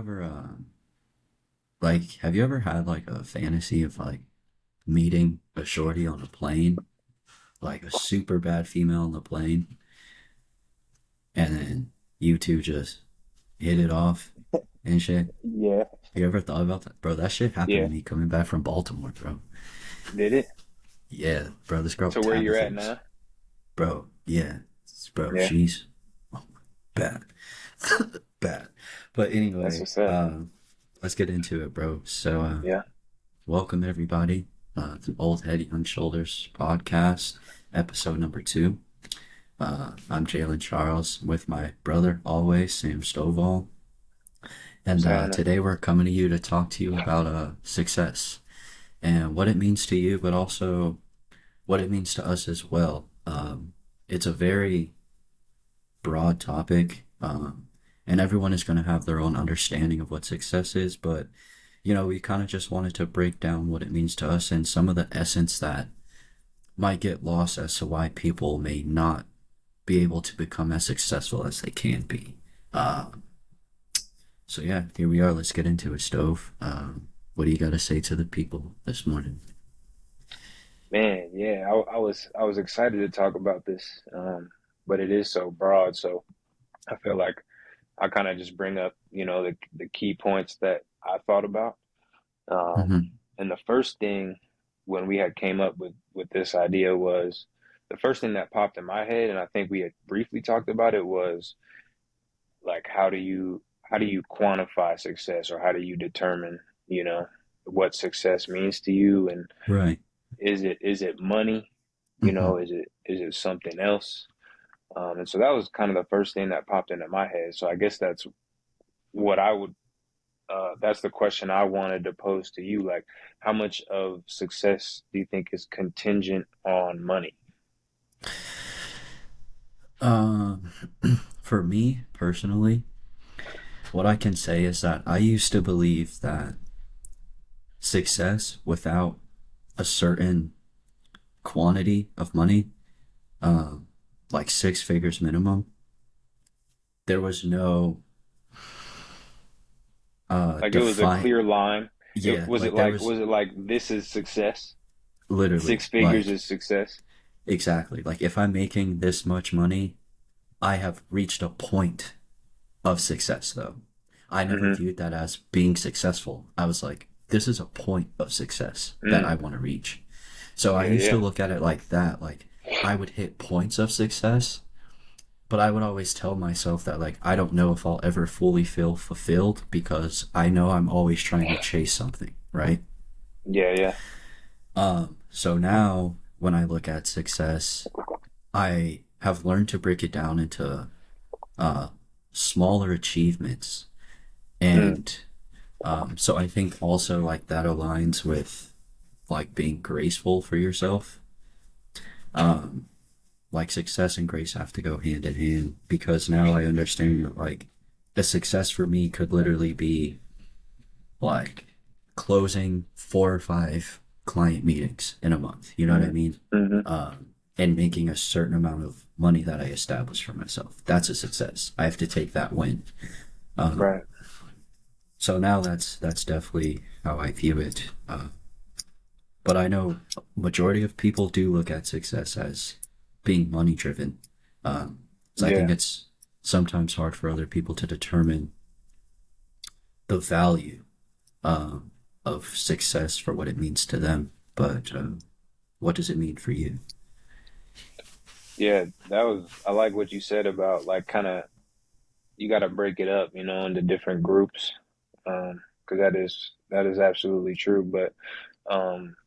ever like have you ever had like a fantasy of like meeting a shorty on a plane, like a super bad female on the plane, and then you two just hit it off and shit? Yeah, You ever thought about that? Bro, that shit happened yeah. to me coming back from Baltimore, bro. Did it? Yeah, bro, this girl To where you're Tabitha at was now? bro, yeah. Bro, Yeah, she's bad. Bad. But that's anyway, what's up. let's get into it, bro. So Yeah, welcome everybody to Old Head Young Shoulders podcast, episode number 2. I'm Jalen Charles with my brother, always, Sam Stovall. what's And happening? today we're coming to you to talk to you about success and what it means to you, but also what it means to us as well. It's a very broad topic, and everyone is going to have their own understanding of what success is, but we kind of just wanted to break down what it means to us and some of the essence that might get lost as to why people may not be able to become as successful as they can be. Uh, so yeah, here we are. Let's get into it, Stove. What do you got to say to the people this morning? Man, yeah, I was excited to talk about this, but it is so broad. So I feel like I kind of just bring up, the key points that I thought about. Um, Mm-hmm. and the first thing when we had came up with this idea was the first thing that popped in my head, and I think we had briefly talked about it was like how do you quantify success, or how do you determine you know what success means to you, and Right. is it money, Mm-hmm. is it something else? And so that was kind of the first thing that popped into my head. So I guess what I would that's the question I wanted to pose to you, like how much of success do you think is contingent on money? Um, for me personally, what I can say is that I used to believe that success without a certain quantity of money, uh, like 6 figures minimum, there was no Like it was a define. clear line. it Yeah, was it like there like was was it like this is success, literally six figures like is success? exactly like if I'm making this much money, I have reached a point of success. Though I never Mm-hmm. viewed that as being successful. I was like, this is a point of success that Mm. I want to reach. So I Yeah, used to yeah. look at it like that. Like I would hit points of success, but I would always tell myself that like I don't know if I'll ever fully feel fulfilled because I know I'm always trying to chase something, right? Yeah, yeah. So now when I look at success, I have learned to break it down into uh, smaller achievements, Mm. and so I think also like that aligns with like being graceful for yourself. Um, like success and grace have to go hand in hand because now I understand that like the success for me could literally be like closing 4 or 5 client meetings in a month. You know what I Mm. mean? Mm-hmm. And making a certain amount of money that I established for myself. That's a success. I have to take that win. Um, Right. so now that's definitely how I view it. But I know majority of people do look at success as being money driven. So I think Yeah. it's sometimes hard for other people to determine the value um, of success for what it means to them. But what does it mean for you? Yeah, I like what you said about like kind of you got to break it up, into different groups. Because that is absolutely true. But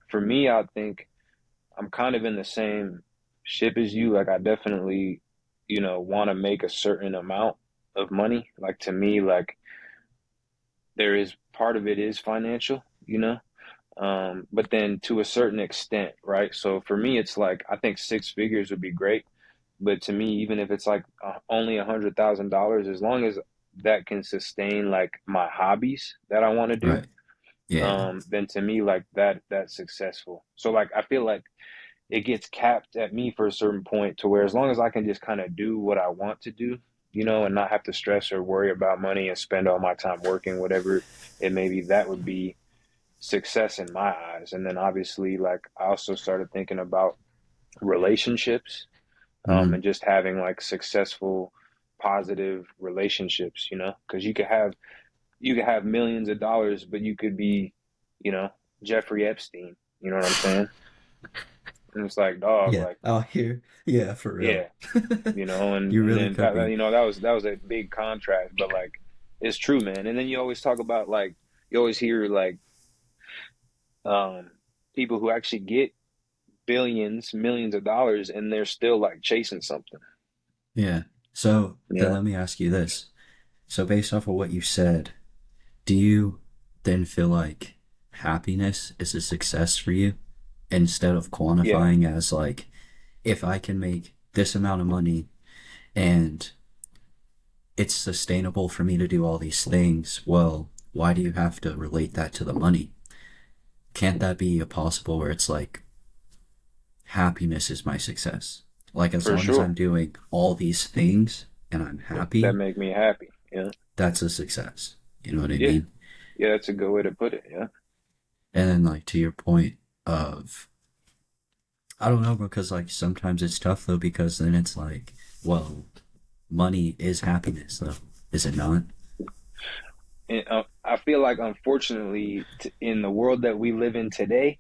for me, I think I'm kind of in the same ship as you. Like I definitely, want to make a certain amount of money. Like to me, like there is part of it is financial. But then to a certain extent, right? So for me, it's like I think six figures would be great, but to me, even if it's like only $100,000, as long as that can sustain like my hobbies that I want to do, Right. Yeah. then to me, like that's successful. So like I feel like it gets capped at me for a certain point to where as long as I can just kind of do what I want to do, and not have to stress or worry about money and spend all my time working, whatever it may be. That would be success in my eyes. And then obviously, like, I also started thinking about relationships, Mm, and just having like successful, positive relationships, because you could have millions of dollars, but you could be, you know, Jeffrey Epstein. You know what I'm saying? And it's like, dog, yeah, like, out here. Yeah, for real. yeah, and You and really then could be. that was a big contrast, but like, it's true, man. And then you always talk about like you always hear like um people who actually get billions, millions of dollars, and they're still like chasing something. Yeah. So then Yeah, let me ask you this. So based off of what you said, do you then feel like happiness is a success for you instead of yeah, quantifying as like, if I can make this amount of money and it's sustainable for me to do all these things, well, why do you have to relate that to the money? Can't that be a possible where it's like happiness is my success? Like as for long as sure. I'm doing all these things and I'm That happy, make me happy. Yeah, that's a success. You know what I yeah, mean? yeah. That's a good way to put it. Yeah, And then like to your point of I don't know because like sometimes it's tough though because then it's like, well, money is happiness though, is it not? and I feel like unfortunately, in the world that we live in today,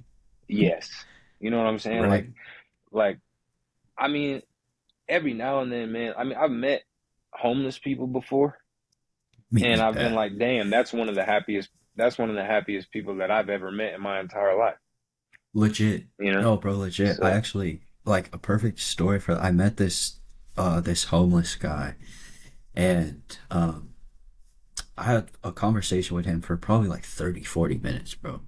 yes. You know what I'm saying? Right. Like, I mean, every now and then, man. I mean, I've met homeless people before, Me and like I've been that. like, damn, that's one of the happiest. That's one of the happiest people that I've ever met in my entire life. Legit. You know? No, bro, legit. I So, actually like a perfect story for I met this homeless guy and I had a conversation with him for probably like 30, 40 minutes, bro.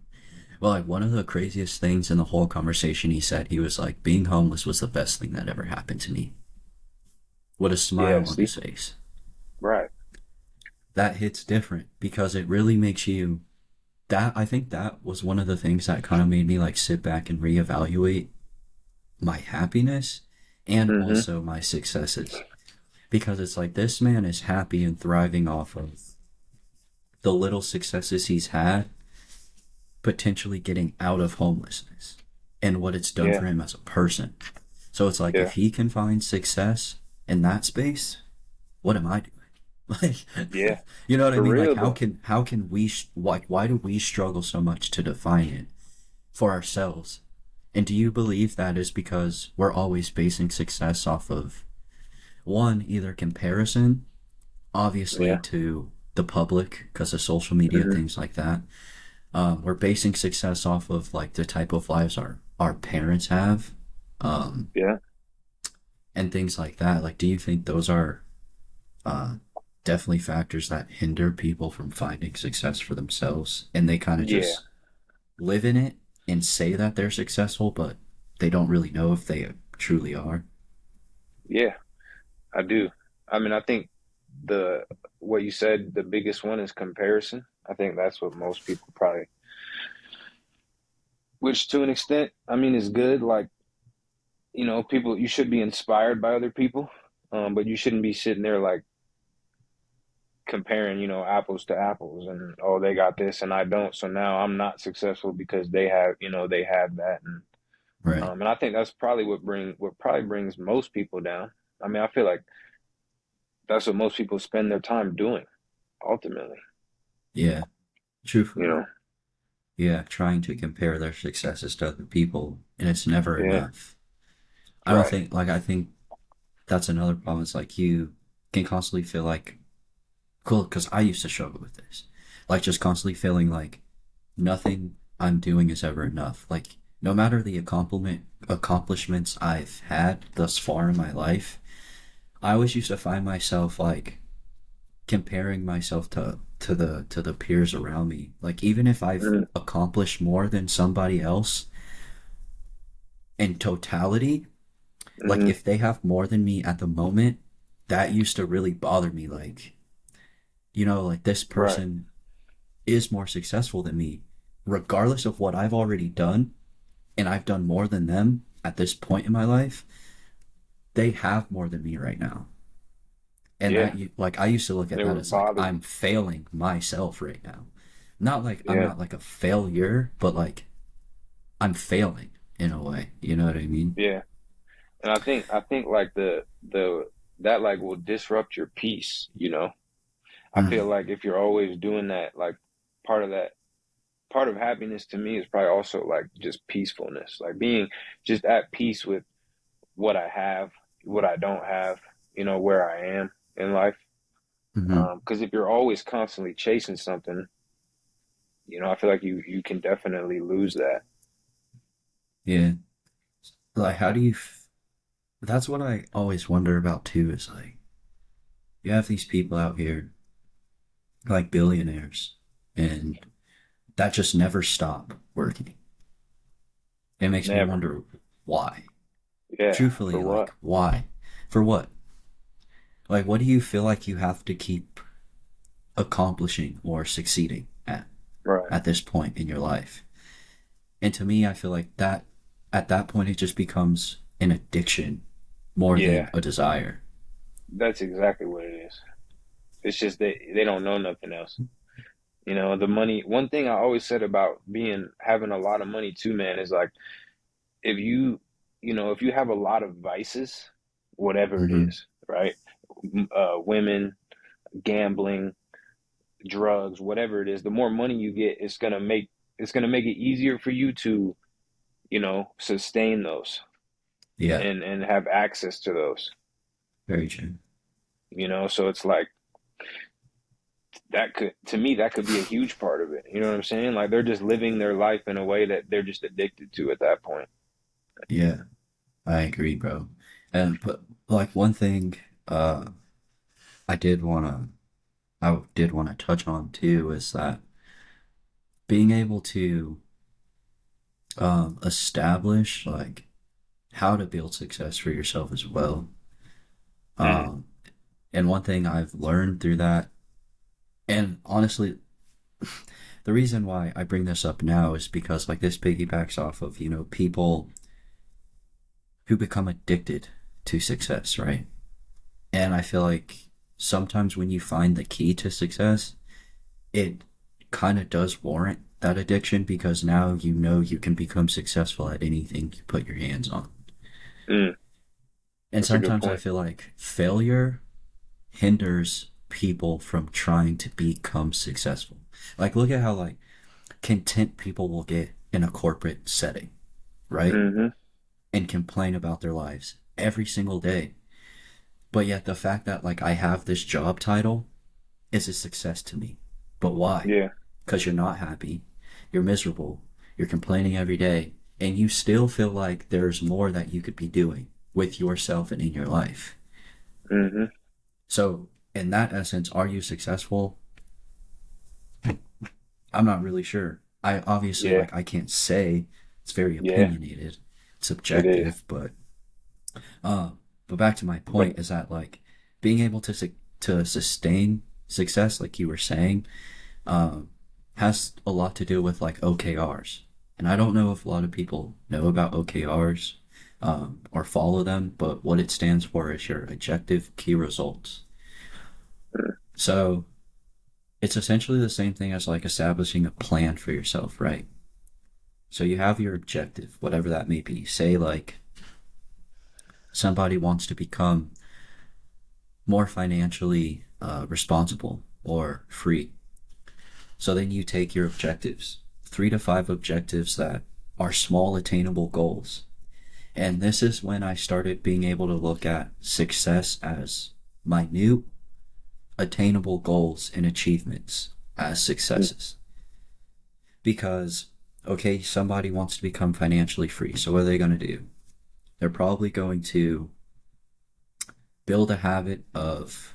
Well, like one of the craziest things in the whole conversation he said, he was like, being homeless was the best thing that ever happened to me. With a yeah. smile on See, his face. right. That hits different because it really makes you that I think that was one of the things that kind of made me like sit back and reevaluate my happiness and Mm-hmm. also my successes because it's like this man is happy and thriving off of the little successes he's had, potentially getting out of homelessness and what it's done Yeah. for him as a person. So it's like Yeah. if he can find success in that space, what am I doing? Like, Yeah. you know what I For mean? Like, real how though. can we why do we struggle so much to define it for ourselves? And do you believe that is because we're always basing success off of one, either comparison, obviously Yeah. to the public because of social media, Mm-hmm. things like that. We're basing success off of like the type of lives our parents have, um, Yeah. and things like that. Like, do you think those are uh, definitely factors that hinder people from finding success for themselves, and they kind of Yeah. just live in it and say that they're successful, but they don't really know if they truly are? Yeah. I do. I mean, I think the what you said, the biggest one is comparison. I think that's what most people probably, which to an extent, I mean, is good. Like, people, you should be inspired by other people, but you shouldn't be sitting there like comparing, apples to apples, and oh, they got this and I don't, so now I'm not successful because they have that, Right. and I think that's probably what probably brings most people down. I mean, I feel like that's what most people spend their time doing ultimately. Yeah. You Truthfully. know? Yeah. Trying to compare their successes to other people, and it's never Yeah. enough. Right. I think that's another problem. It's like you can constantly feel like, cool, because I used to struggle with this. Like just constantly feeling like nothing I'm doing is ever enough. Like no matter the accomplishments I've had thus far in my life, I always used to find myself like comparing myself to the peers around me. Like even if I've Mm-hmm. accomplished more than somebody else in totality, like Mm-hmm. if they have more than me at the moment, that used to really bother me. Like, like this Right. person is more successful than me, regardless of what I've already done, and I've done more than them at this point in my life. They have more than me right now. And Yeah, like, I used to look at it that would as like bother you. I'm failing myself right now. Not like I'm Yeah, not like a failure, but like I'm failing in a way. You know what I mean? yeah. And I think like the that like will disrupt your peace, you know. I feel Mm, like if you're always doing that, like part of that part of happiness to me is probably also like just peacefulness, like being just at peace with what I have, what I don't have, you know, where I am in life. hmm. Because if you're always constantly chasing something, you know, I feel like you can definitely lose that. Yeah. Like, that's what I always wonder about too, is like, you have these people out here, like billionaires, and that just never stop working. It makes me Never. wonder why. Yeah. For Truthfully, what? like, why? For what? Like, what do you feel like you have to keep accomplishing or succeeding Right. at this point in your life? And to me, I feel like that at that point, it just becomes an addiction more than Yeah. a desire. That's exactly what it is. It's just they don't know nothing else. You know, the money. One thing I always said about being having a lot of money too, man, is like if you know, if you have a lot of vices, whatever it Mm-hmm. is, right? Women, gambling, drugs, whatever it is, the more money you get, it's gonna make it easier for you to, you know, sustain those Yeah, and have access to those. very true. You know, so it's like that could to me that could be a huge part of it. You know what I'm saying? Like they're just living their life in a way that they're just addicted to at that point. Yeah, I agree, bro. And but like one thing, uh, I did wanna I did want to touch on too is that being able to establish like how to build success for yourself as well. Mm, Um, and one thing I've learned through that, and honestly, the reason why I bring this up now is because like this piggybacks off of, people who become addicted to success, right? And I feel like sometimes when you find the key to success, it kind of does warrant that addiction because now you know you can become successful at anything you put your hands on. mm, And that's a good sometimes I point. feel like failure hinders people from trying to become successful. Like, look at how like content people will get in a corporate setting, right? Hmm. And complain about their lives every single day. But yet the fact that like I have this job title is a success to me. But why? Yeah. Because you're not happy, you're miserable, you're complaining every day, and you still feel like there's more that you could be doing with yourself and in your life. Hmm. So, in that essence, are you successful? I'm not really sure. I obviously, Yeah. like, I can't say. It's very Yeah. opinionated, it's It is. subjective, uh, but back to my But point is that like being able to sustain success, like you were saying, um, has a lot to do with like OKRs. And I don't know if a lot of people know about OKRs or follow them, but what it stands for is your objective key results. So it's essentially the same thing as like establishing a plan for yourself, right? So you have your objective, whatever that may be. Say like somebody wants to become more financially responsible or free. So then you take your objectives, 3 to 5 objectives that are small, attainable goals. And this is when I started being able to look at success as minute, attainable goals and achievements as successes. Because, okay, somebody wants to become financially free. So what are they going to do? They're probably going to build a habit of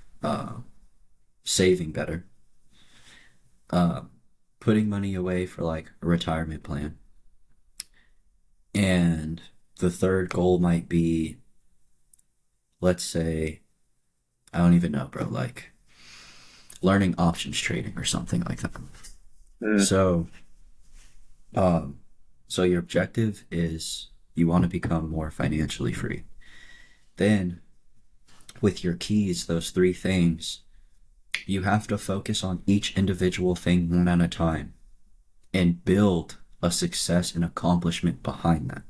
saving better, uh, putting money away for like a retirement plan. And the third goal might be, let's say, I don't even know, bro, like learning options trading or something like that. mm, So, um, so your objective is you want to become more financially free. Then with your keys, those three things, you have to focus on each individual thing one at a time and build a success and accomplishment behind that.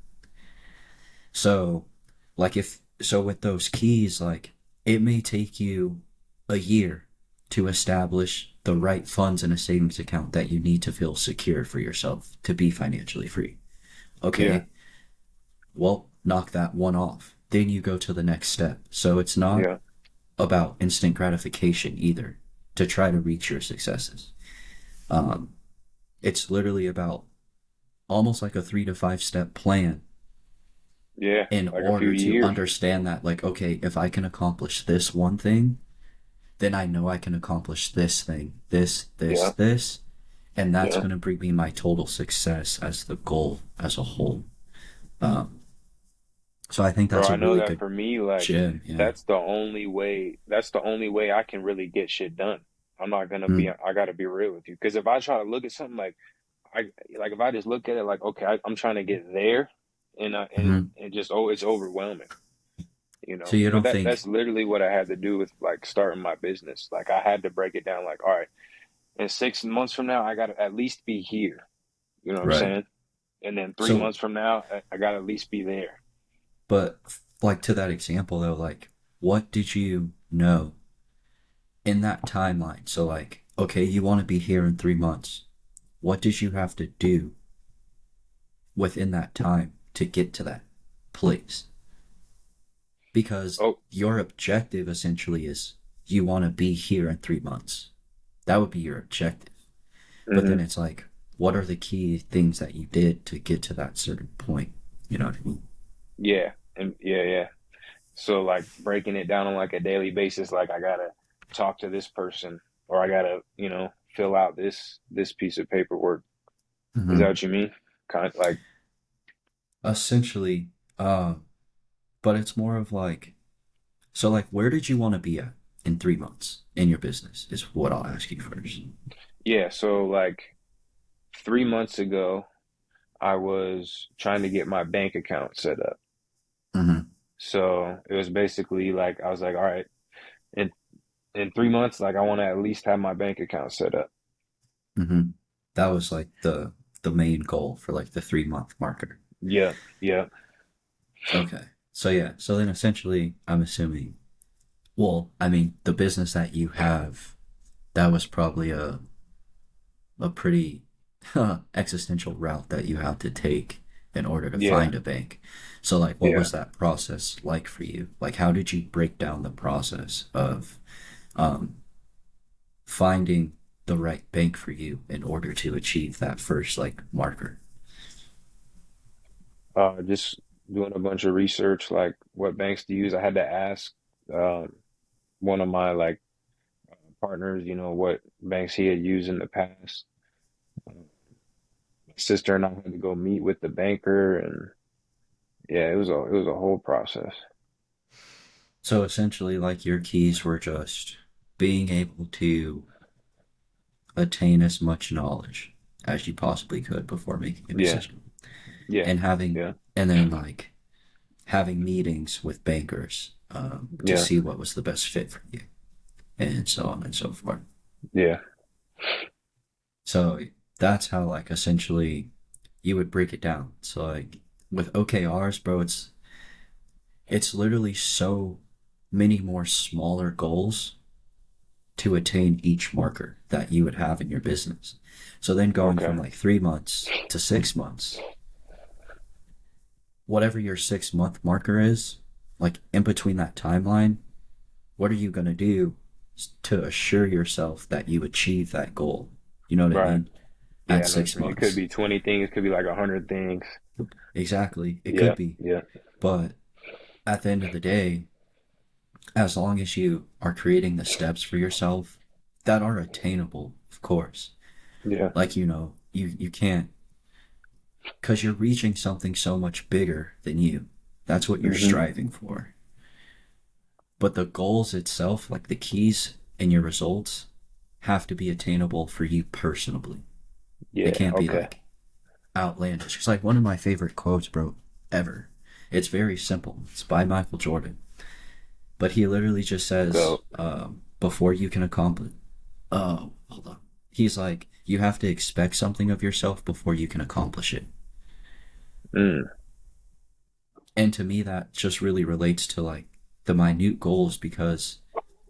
So, with those keys, like, it may take you a year to establish the right funds in a savings account that you need to feel secure for yourself to be financially free. Yeah. Okay, well, knock that one off. Then you go to the next step. So it's not Yeah. about instant gratification either to try to reach your successes. Um, it's literally about almost like a 3 to 5 step plan Yeah. in Like a few order to years. understand that, like, okay, if I can accomplish this one thing, then I know I can accomplish this thing, Yeah. this, and that's Yeah. going to bring me my total success as the goal as a whole. Um, so I think Bro, that's a I know really that good for me, like gym. Yeah. that's the only way I can really get shit done. I'm not gonna be, Mm, I gotta be real with you. Because if I try to look at something like I like if I just look at it like, okay, I'm trying to get there and hmm just oh it's overwhelming, So you But don't think, that's literally what I had to do with like starting my business. Like I had to break it down like, all right, in 6 months from now I gotta at least be here. You know what I'm right? saying? And then three So, months from now I gotta at least be there. but like to that example though, like, what did you know in that timeline? So, like, okay, you want to be here in 3 months. What did you have to do within that time to get to that place? Because Oh, your objective essentially is you want to be here in 3 months. That would be your objective. But then hmm, it's like, what are the key things that you did to get to that certain point? You know what I mean? yeah. And yeah. So like breaking it down on like a daily basis, like I gotta talk to this person or I gotta, fill out this piece of paperwork. Is that Mm-hmm. what you mean? Kind of like, Essentially, but it's more of like, so like, where did you want to be at in 3 months in your business? Is what I'll ask you first. yeah, so like 3 months ago, I was trying to get my bank account set up. Mm-hmm. So it was basically like I was like, all right, in in 3 months, like I want to at least have my bank account set up. Mm-hmm. That was like the main goal for like the 3 month marker. Yeah, yeah, Okay. So yeah. So then essentially, I'm assuming. Well, I mean, the business that you have, that was probably a pretty existential route that you have to take in order to yeah, find a bank. So, like, what yeah. was that process like for you? Like, how did you break down the process of um, finding the right bank for you in order to achieve that first like marker? Just doing a bunch of research, like what banks to use. I had to ask um, one of my like partners, what banks he had used in the past. My sister and I had to go meet with the banker, and yeah, it was a whole process. So essentially, like, your keys were just being able to attain as much knowledge as you possibly could before making a Yeah, decision, yeah, and having, yeah, and then like having meetings with bankers to yeah, see what was the best fit for you, and so on and so forth. yeah. So that's how, like, essentially you would break it down. So like with OKRs, bro, it's literally so many more smaller goals to attain each marker that you would have in your business. So then going Okay, from like 3 months to 6 months, whatever your 6 month marker is, like in between that timeline, what are you going to do to assure yourself that you achieve that goal? You know what I right. mean? Yeah, At I know what six you mean. It could months. be 20 things, it could be like 100 things. Exactly. It could Yeah, be. yeah, But at the end of the day, as long as you are creating the steps for yourself that are attainable, of course. yeah. Like, you can't, because you're reaching something so much bigger than you. That's what you're Hmm. striving for. But the goals itself, like the keys and your results, have to be attainable for you personally. They Yeah, can't be okay. like outlandish. It's like one of my favorite quotes, bro, ever. It's very simple. It's by Michael Jordan. but he literally just says, Go. before you can accomplish, oh, hold on. He's like, you have to expect something of yourself before you can accomplish it. Mm, And to me, that just really relates to like the minute goals, because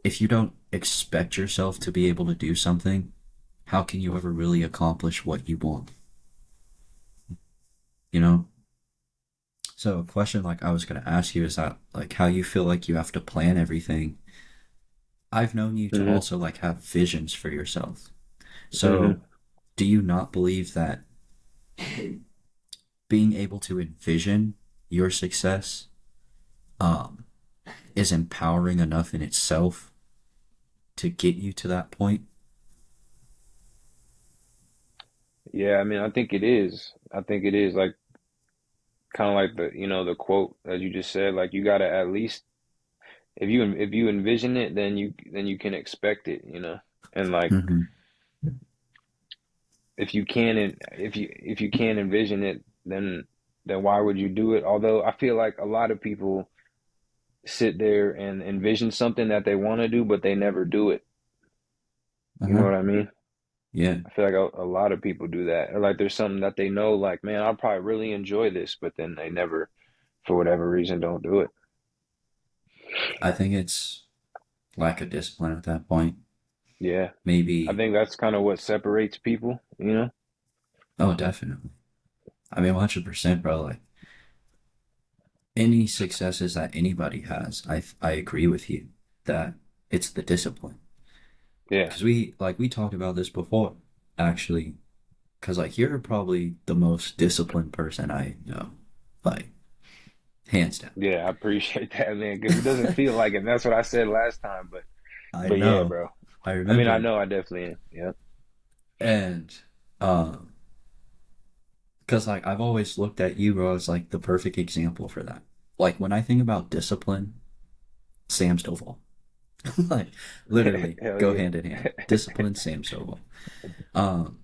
if you don't expect yourself to be able to do something, how can you ever really accomplish what you want? You know? So a question like I was gonna ask you is that like how you feel like you have to plan everything. I've known you to hmm also like have visions for yourself. hmm So do you not believe that being able to envision your success um is empowering enough in itself to get you to that point? Yeah, I mean, I think it is. I think it is like kind of like the, the quote that you just said. Like you gotta at least if you envision it, then you can expect it. And like Mm-hmm. if you can't envision it, then why would you do it? Although I feel like a lot of people sit there and envision something that they want to do, but they never do it. You know Uh-huh. what I mean? Yeah. I feel like a lot of people do that. Or like there's something that they know, like, man, I'll probably really enjoy this, but then they never, for whatever reason, don't do it. I think it's lack of discipline at that point. Yeah. I Maybe, think that's kind of what separates people. oh, definitely. I mean, 100%, bro. Like, any successes that anybody has, I agree with you that it's the discipline. Yeah. Because we talked about this before, actually. Because, like, you're probably the most disciplined person I know. Like, hands down. Yeah, I appreciate that, man, because it doesn't feel like it. And that's what I said last time, I but yeah, know. bro. I I mean, I remember. know I definitely am. Yeah. And, um, because like I've always looked at you, bro, as like the perfect example for that. Like when I think about discipline, Sam Stovall. Like literally Hell go yeah. hand in hand. Discipline, Sam Stovall. Um,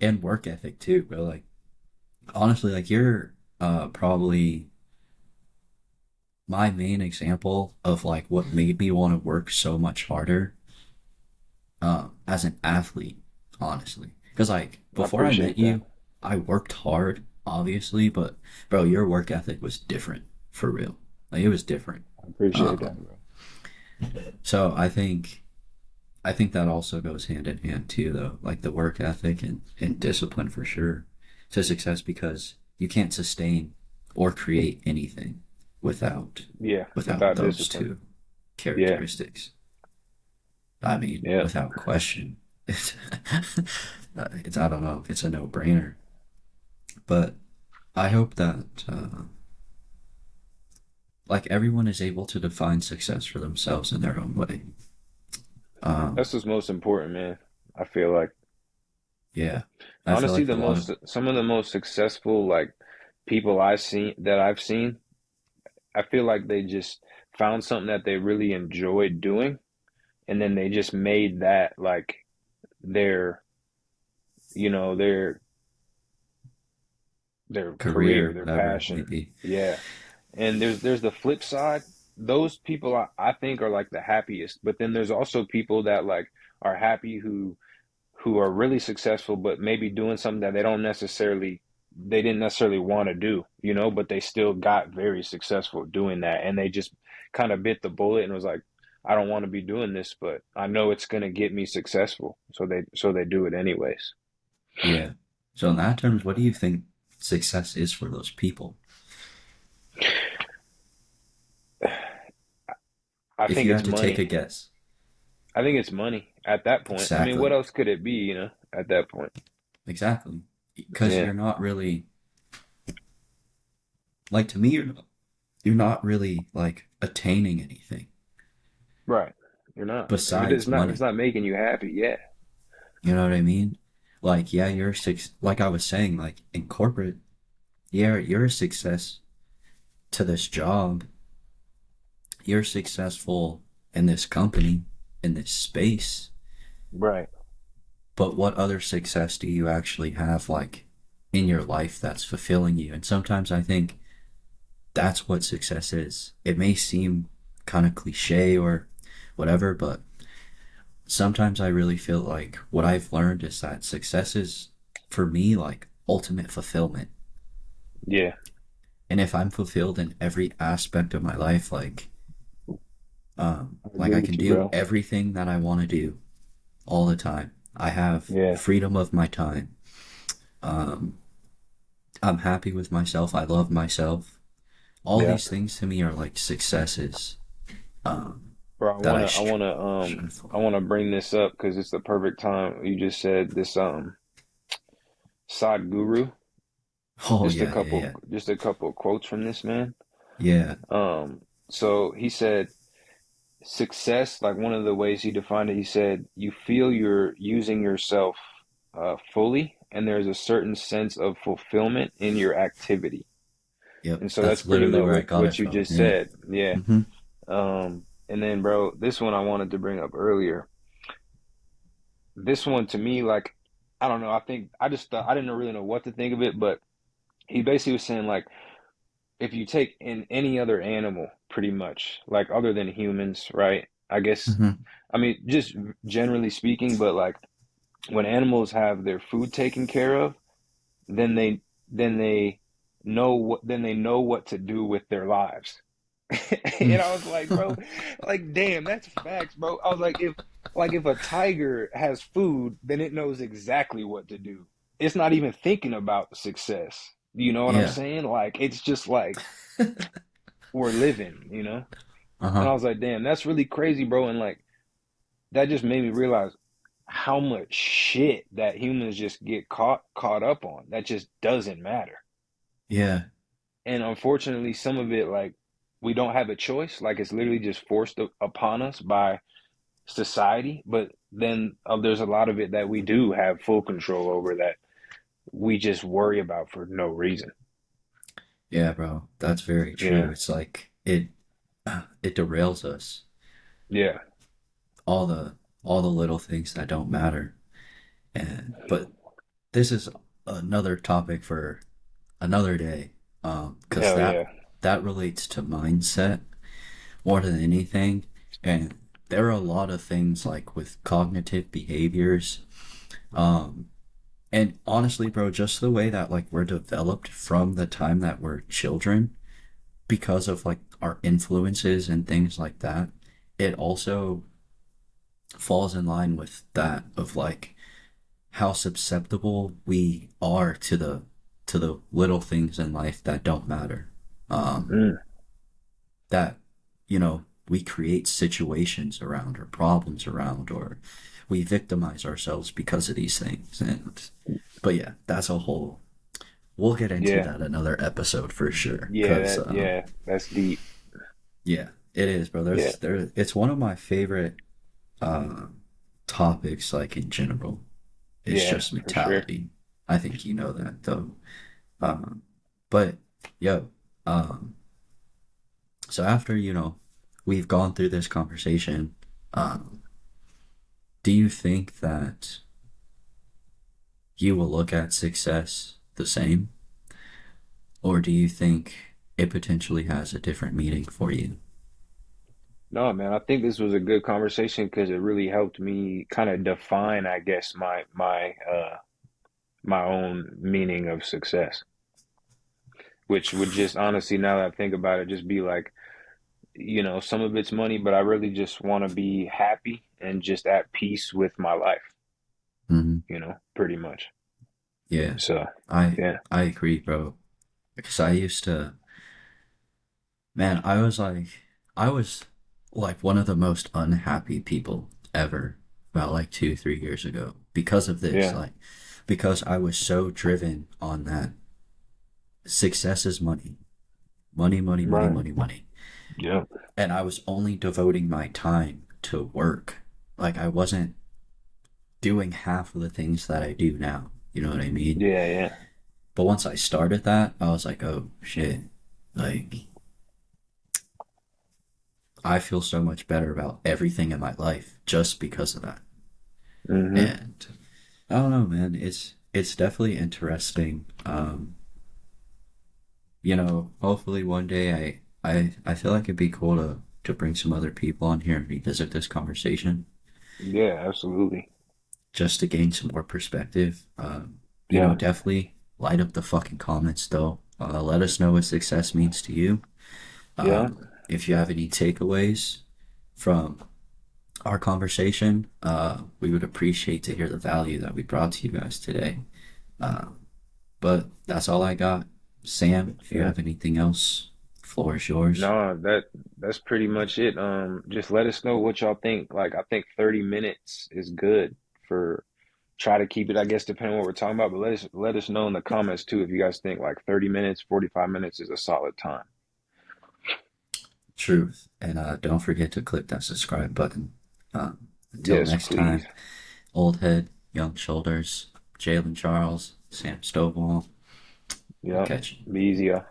and work ethic too, bro. Like honestly, like you're probably my main example of like what made me want to work so much harder as an athlete, honestly. Because like I before I met appreciate that. you, I worked hard, obviously, but bro, your work ethic was different for real. Like it was different. I appreciate that, Um, bro. so I think that also goes hand in hand too, though, like the work ethic and discipline for sure to success, because you can't sustain or create anything without Yeah, without without those discipline. two Yeah, characteristics. I mean, yeah. without question, it's I don't know, it's a no brainer. But I hope that like everyone is able to define success for themselves in their own way. Um, That's what's most important, man. I feel like yeah, I feel honestly, like a lot of some of the most successful like people I've seen, I feel like they just found something that they really enjoyed doing, and then they just made that like their, you know, their career, career, their whatever it may passion. be. Yeah. And there's the flip side. Those people I think are like the happiest, but then there's also people that like are happy who are really successful, but maybe doing something that they didn't necessarily want to do, but they still got very successful doing that, and they just kind of bit the bullet and was like, I don't want to be doing this, but I know it's gonna get me successful, so they do it anyways. Yeah. So in that terms, what do you think success is for those people? I If think you it's had to take money. a guess. I think it's money at that point. I mean, Exactly. what else could it be, at that point? Exactly. Because Yeah, you're not really like to me you're not really like attaining anything right. You're not. If besides if it's money. not making you happy, yeah. You know what I mean? Like yeah, you're six like I was saying, like in corporate, yeah, you're a success to this job. You're successful in this company, in this space. Right. But what other success do you actually have like in your life that's fulfilling you? And sometimes I think that's what success is. It may seem kind of cliche or whatever, but sometimes I really feel like what I've learned is that success is, for me, like ultimate fulfillment. Yeah, And if I'm fulfilled in every aspect of my life, I like agree I can with you, do bro. everything that I want to do all the time. I have Yeah, freedom of my time. Um, I'm happy with myself. I love myself. All yeah. these things to me are like successes um, Bro, that I strive I for. wanna bring this up because it's the perfect time. You just said this, Sadhguru. Oh yeah, yeah, yeah, Just a couple quotes from this man. yeah. So he said, success, like one of the ways he defined it, he said, you feel you're using yourself fully, and there's a certain sense of fulfillment in your activity. Yep. And so that's That's pretty literally much where I got it what you from. just Yeah. said. Yeah. Hmm. And then, bro, this one I wanted to bring up earlier. This one to me, like, I don't know. I think I just thought I didn't really know what to think of it, but he basically was saying like, if you take in any other animal, pretty much, like other than humans, right? I guess, Hmm. I mean, just generally speaking, but like when animals have their food taken care of, then then they then they know what to do with their lives. And I was like, bro, like damn, that's facts, bro. I was like if a tiger has food, then it knows exactly what to do. It's not even thinking about success. You know what I'm Yeah. saying? Like it's just like we're living, you know? And Uh-huh. I was like, damn, that's really crazy, bro. And like that just made me realize how much shit that humans just get caught up on that just doesn't matter. Yeah. And unfortunately, some of it like we don't have a choice. Like it's literally just forced upon us by society. But then there's a lot of it that we do have full control over that we just worry about for no reason. Yeah, bro. That's very true. Yeah, It's like it derails us. yeah, All the little things that don't matter. And but this is another topic for another day. Because hell yeah, that relates to mindset more than anything. And there are a lot of things like with cognitive behaviors. Um, and honestly, bro, just the way that like we're developed from the time that we're children because of like our influences and things like that, it also falls in line with that of like how susceptible we are to the little things in life that don't matter. Um, mm, that we create situations around or problems around or we victimize ourselves because of these things. And but yeah, that's a whole, we'll get into yeah, that another episode for sure yeah, because yeah. That's deep. yeah, it is, bro. Yeah, It's one of my favorite uh topics, like in general. It's yeah, just for sure. mentality. I think you know that though. um but yo, um so after we've gone through this conversation, um do you think that you will look at success the same, or do you think it potentially has a different meaning for you? No, man, I think this was a good conversation because it really helped me kind of define, I guess, my own meaning of success, which would just honestly, now that I think about it, just be like, some of it's money, but I really just want to be happy and just at peace with my life, Hmm. pretty much. Yeah, So, I yeah, I agree, bro. Because I used to, man, I was like one of the most unhappy people ever about like 2, 3 years ago because of this. yeah, Like, because I was so driven on that success is money, money, money, money, right. money, money. Yeah, And I was only devoting my time to work. Like, I wasn't doing half of the things that I do now. You know what I mean? yeah, yeah, But once I started that, I was like, oh shit. Like, I feel so much better about everything in my life just because of that. hmm, And I don't know, man. It's definitely interesting. Hopefully one day I feel like it'd be cool to to bring some other people on here and revisit this conversation Yeah, absolutely. just to gain some more perspective. Yeah. Definitely light up the fucking comments though. Let us know what success means to you. Yeah. If you have any takeaways from our conversation, we would appreciate to hear the value that we brought to you guys today. Uh, but that's all I got. Sam, if you Yeah. have anything else, floor is yours. No, that's pretty much it. Just let us know what y'all think. Like, I think 30 minutes is good for try to keep it, I guess, depending on what we're talking about. But let us know in the comments too if you guys think like 30 minutes, 45 minutes is a solid time. Truth. And don't forget to click that subscribe button. Until Yes, next please. time, old head, young shoulders, Jalen Charles, Sam Stovall. We'll Yeah. catch you. Be easy, y'all.